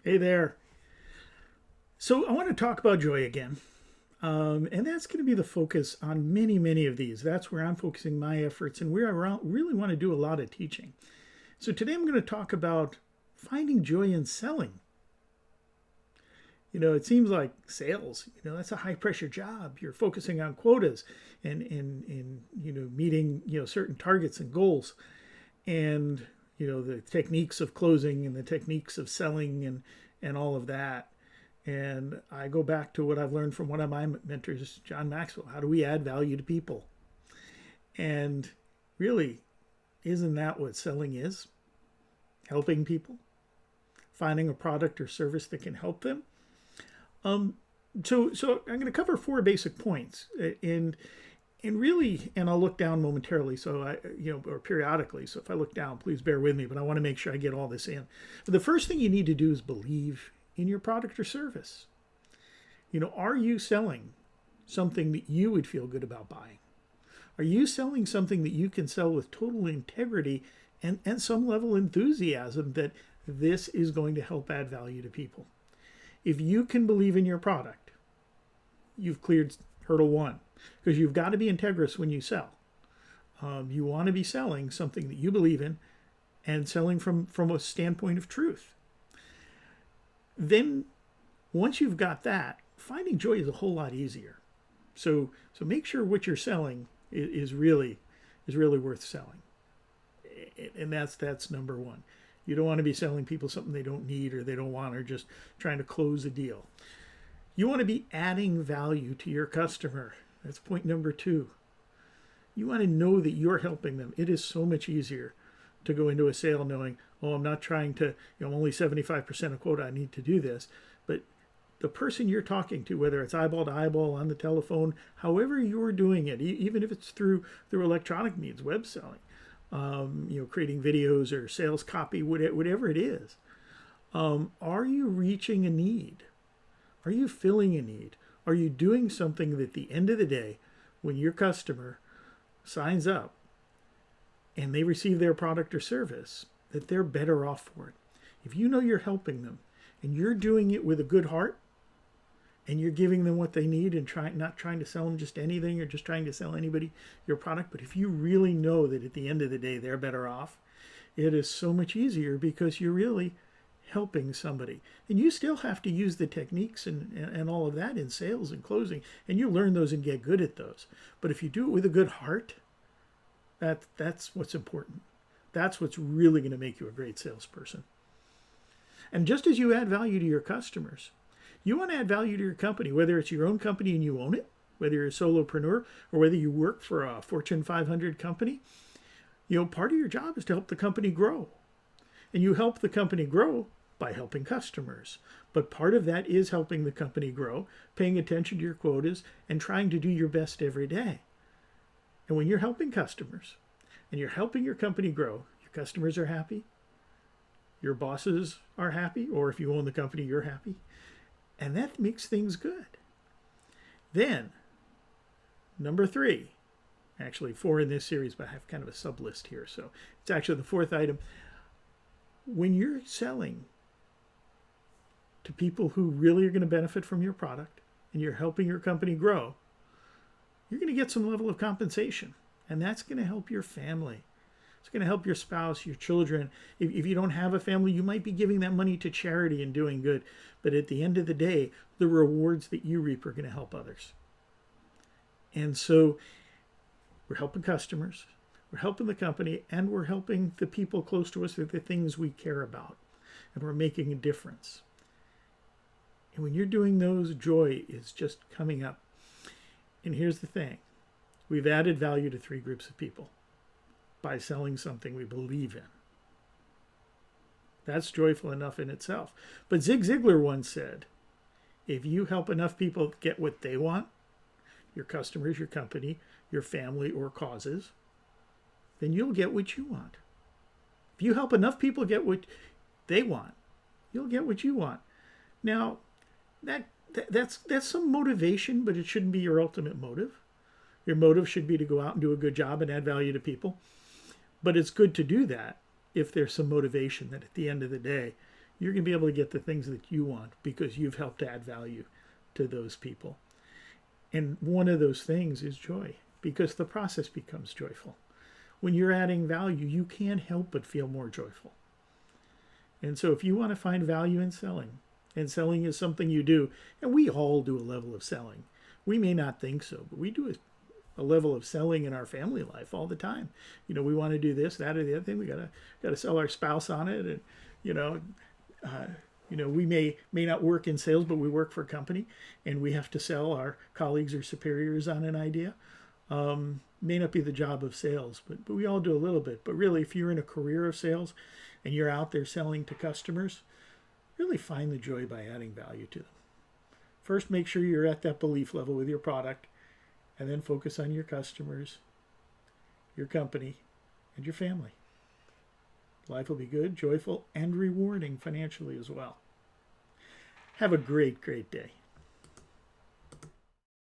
Hey there. So I want to talk about joy again. And that's going to be the focus on many of these. That's where I'm focusing my efforts and where really want to do a lot of teaching. So today I'm going to talk about finding joy in selling. It seems like sales, that's a high pressure job. You're focusing on quotas and meeting, certain targets and goals and, the techniques of closing and the techniques of selling and all of that. And I go back to what I've learned from one of my mentors, John Maxwell. How do we add value to people? And really, isn't that what selling is? Helping people, finding a product or service that can help them. Um, so I'm going to cover four basic points, and I'll look down momentarily. So or periodically. So if I look down, please bear with me. But I want to make sure I get all this in. But the first thing you need to do is believe in your product or service. Are you selling something that you would feel good about buying? Are you selling something that you can sell with total integrity and some level of enthusiasm that this is going to help add value to people? If you can believe in your product, you've cleared hurdle one, because you've got to be integrous when you sell. You want to be selling something that you believe in and selling from a standpoint of truth. Then once you've got that, finding joy is a whole lot easier. So make sure what you're selling is really worth selling, and that's number one. You don't want to be selling people something they don't need or they don't want, or just trying to close a deal. You want to be adding value to your customer. That's point number two. You want to know that you're helping them. It is so much easier to go into a sale knowing, oh, I'm not trying to, I'm only 75% of quota, I need to do this. But the person you're talking to, whether it's eyeball to eyeball on the telephone, however you're doing it, even if it's through electronic means, web selling, creating videos or sales copy, whatever it is, are you reaching a need? Are you filling a need? Are you doing something that at the end of the day, when your customer signs up and they receive their product or service, that they're better off for it? If you know you're helping them and you're doing it with a good heart and you're giving them what they need and not trying to sell them just anything or just trying to sell anybody your product, but if you really know that at the end of the day they're better off, it is so much easier because you're really helping somebody. And you still have to use the techniques and all of that in sales and closing, and you learn those and get good at those. But if you do it with a good heart, that's what's important. That's what's really going to make you a great salesperson. And just as you add value to your customers, you want to add value to your company, whether it's your own company and you own it, whether you're a solopreneur or whether you work for a Fortune 500 company. Part of your job is to help the company grow. And you help the company grow by helping customers. But part of that is helping the company grow, paying attention to your quotas, and trying to do your best every day. And when you're helping customers and you're helping your company grow, your customers are happy, your bosses are happy, or if you own the company, you're happy. And that makes things good. Then, number three, actually four in this series, but I have kind of a sub list here. So it's actually the fourth item. When you're selling to people who really are going to benefit from your product and you're helping your company grow, you're going to get some level of compensation. And that's going to help your family. It's going to help your spouse, your children. If you don't have a family, you might be giving that money to charity and doing good. But at the end of the day, the rewards that you reap are going to help others. And so we're helping customers, we're helping the company, and we're helping the people close to us with the things we care about. And we're making a difference. And when you're doing those, joy is just coming up. And here's the thing. We've added value to three groups of people by selling something we believe in. That's joyful enough in itself. But Zig Ziglar once said, if you help enough people get what they want, your customers, your company, your family, or causes, then you'll get what you want. If you help enough people get what they want, you'll get what you want. Now, that's some motivation, but it shouldn't be your ultimate motive. Your motive should be to go out and do a good job and add value to people. But it's good to do that if there's some motivation that at the end of the day, you're going to be able to get the things that you want because you've helped add value to those people. And one of those things is joy, because the process becomes joyful. When you're adding value, you can't help but feel more joyful. And so if you want to find value in selling, and selling is something you do, and we all do a level of selling. We may not think so, but we do a level of selling in our family life all the time. You know, we want to do this, that, or the other thing. We gotta sell our spouse on it, and we may not work in sales, but we work for a company, and we have to sell our colleagues or superiors on an idea. May not be the job of sales, but we all do a little bit. But really, if you're in a career of sales and you're out there selling to customers, really find the joy by adding value to them. First, make sure you're at that belief level with your product, and then focus on your customers, your company, and your family. Life will be good, joyful, and rewarding financially as well. Have a great, great day.